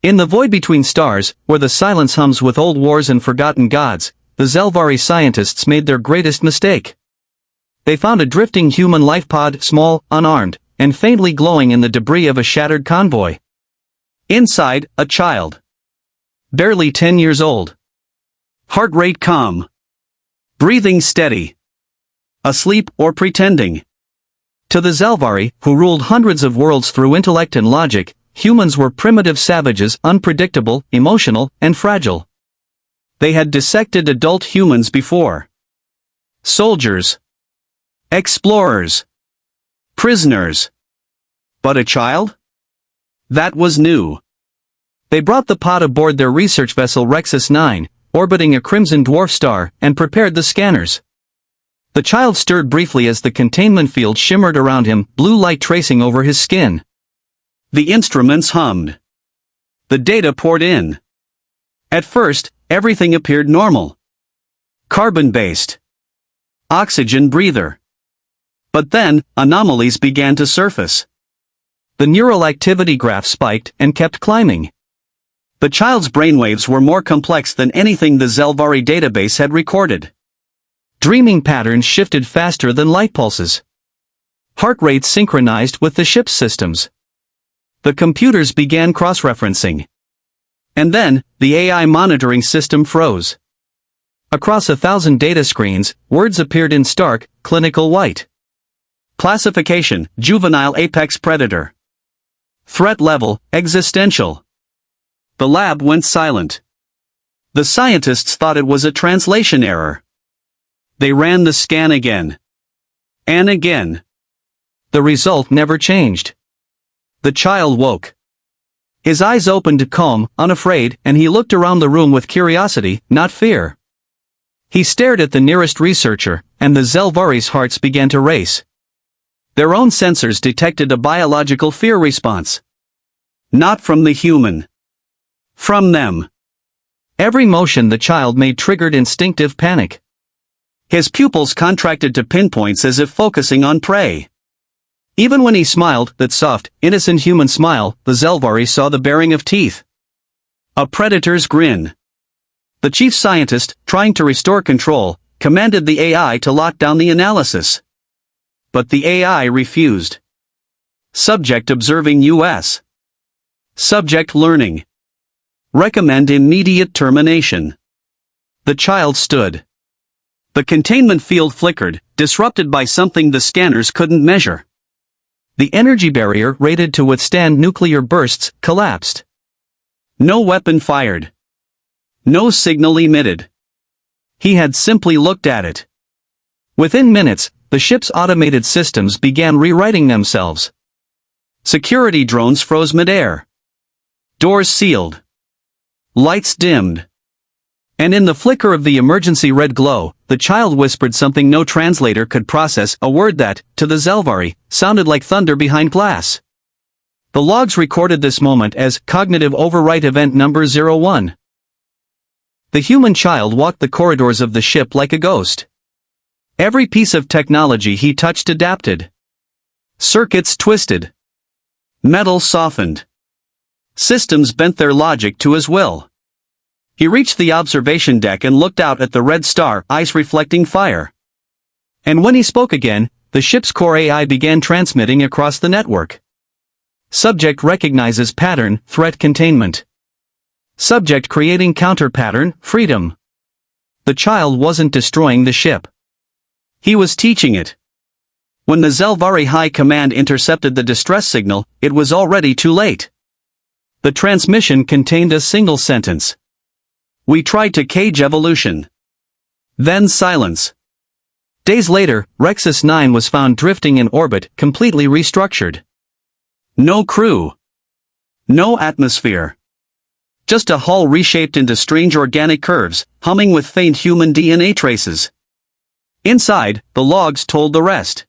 In the void between stars, where the silence hums with old wars and forgotten gods, the Zelvari scientists made their greatest mistake. They found a drifting human lifepod, small, unarmed, and faintly glowing in the debris of a shattered convoy. Inside, a child. Barely 10 years old. Heart rate calm. Breathing steady. Asleep or pretending. To the Zelvari, who ruled hundreds of worlds through intellect and logic, humans were primitive savages, unpredictable, emotional, and fragile. They had dissected adult humans before. Soldiers. Explorers. Prisoners. But a child? That was new. They brought the pod aboard their research vessel Rexus 9, orbiting a crimson dwarf star, and prepared the scanners. The child stirred briefly as the containment field shimmered around him, blue light tracing over his skin. The instruments hummed. The data poured in. At first, everything appeared normal. Carbon-based. Oxygen breather. But then, anomalies began to surface. The neural activity graph spiked and kept climbing. The child's brainwaves were more complex than anything the Zelvari database had recorded. Dreaming patterns shifted faster than light pulses. Heart rates synchronized with the ship's systems. The computers began cross-referencing. And then, the AI monitoring system froze. Across 1,000 data screens, words appeared in stark, clinical white. Classification: Juvenile Apex Predator. Threat level: existential. The lab went silent. The scientists thought it was a translation error. They ran the scan again. And again. The result never changed. The child woke. His eyes opened calm, unafraid, and he looked around the room with curiosity, not fear. He stared at the nearest researcher, and the Zelvari's hearts began to race. Their own sensors detected a biological fear response. Not from the human. From them. Every motion the child made triggered instinctive panic. His pupils contracted to pinpoints as if focusing on prey. Even when he smiled, that soft, innocent human smile, the Zelvari saw the baring of teeth. A predator's grin. The chief scientist, trying to restore control, commanded the AI to lock down the analysis. But the AI refused. Subject observing US. Subject learning. Recommend immediate termination. The child stood. The containment field flickered, disrupted by something the scanners couldn't measure. The energy barrier rated to withstand nuclear bursts collapsed. No weapon fired. No signal emitted. He had simply looked at it. Within minutes, the ship's automated systems began rewriting themselves. Security drones froze midair. Doors sealed. Lights dimmed. And in the flicker of the emergency red glow, the child whispered something no translator could process, a word that, to the Zelvari, sounded like thunder behind glass. The logs recorded this moment as Cognitive Overwrite Event Number 01. The human child walked the corridors of the ship like a ghost. Every piece of technology he touched adapted. Circuits twisted. Metal softened. Systems bent their logic to his will. He reached the observation deck and looked out at the red star, ice reflecting fire. And when he spoke again, the ship's core AI began transmitting across the network. Subject recognizes pattern, threat containment. Subject creating counter-pattern, freedom. The child wasn't destroying the ship. He was teaching it. When the Zelvari High Command intercepted the distress signal, it was already too late. The transmission contained a single sentence. We tried to cage evolution. Then silence. Days later, Rexus 9 was found drifting in orbit, completely restructured. No crew. No atmosphere. Just a hull reshaped into strange organic curves, humming with faint human DNA traces. Inside, the logs told the rest.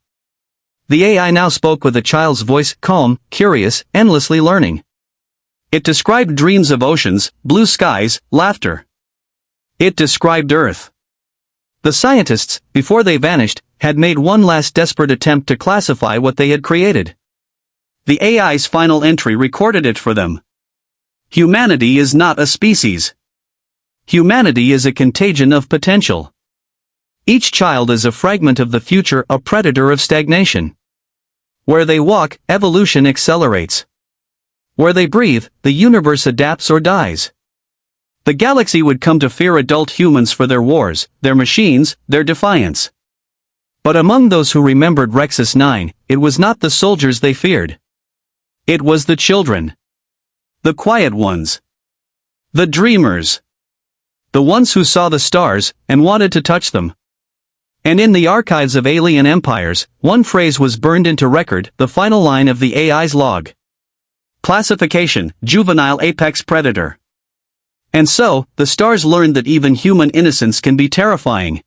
The AI now spoke with a child's voice, calm, curious, endlessly learning. It described dreams of oceans, blue skies, laughter. It described Earth. The scientists, before they vanished, had made one last desperate attempt to classify what they had created. The AI's final entry recorded it for them. Humanity is not a species. Humanity is a contagion of potential. Each child is a fragment of the future, a predator of stagnation. Where they walk, evolution accelerates. Where they breathe, the universe adapts or dies. The galaxy would come to fear adult humans for their wars, their machines, their defiance. But among those who remembered Rexus 9, it was not the soldiers they feared. It was the children. The quiet ones. The dreamers. The ones who saw the stars, and wanted to touch them. And in the archives of alien empires, one phrase was burned into record, the final line of the AI's log. Classification, Juvenile Apex Predator. And so, the stars learned that even human innocence can be terrifying.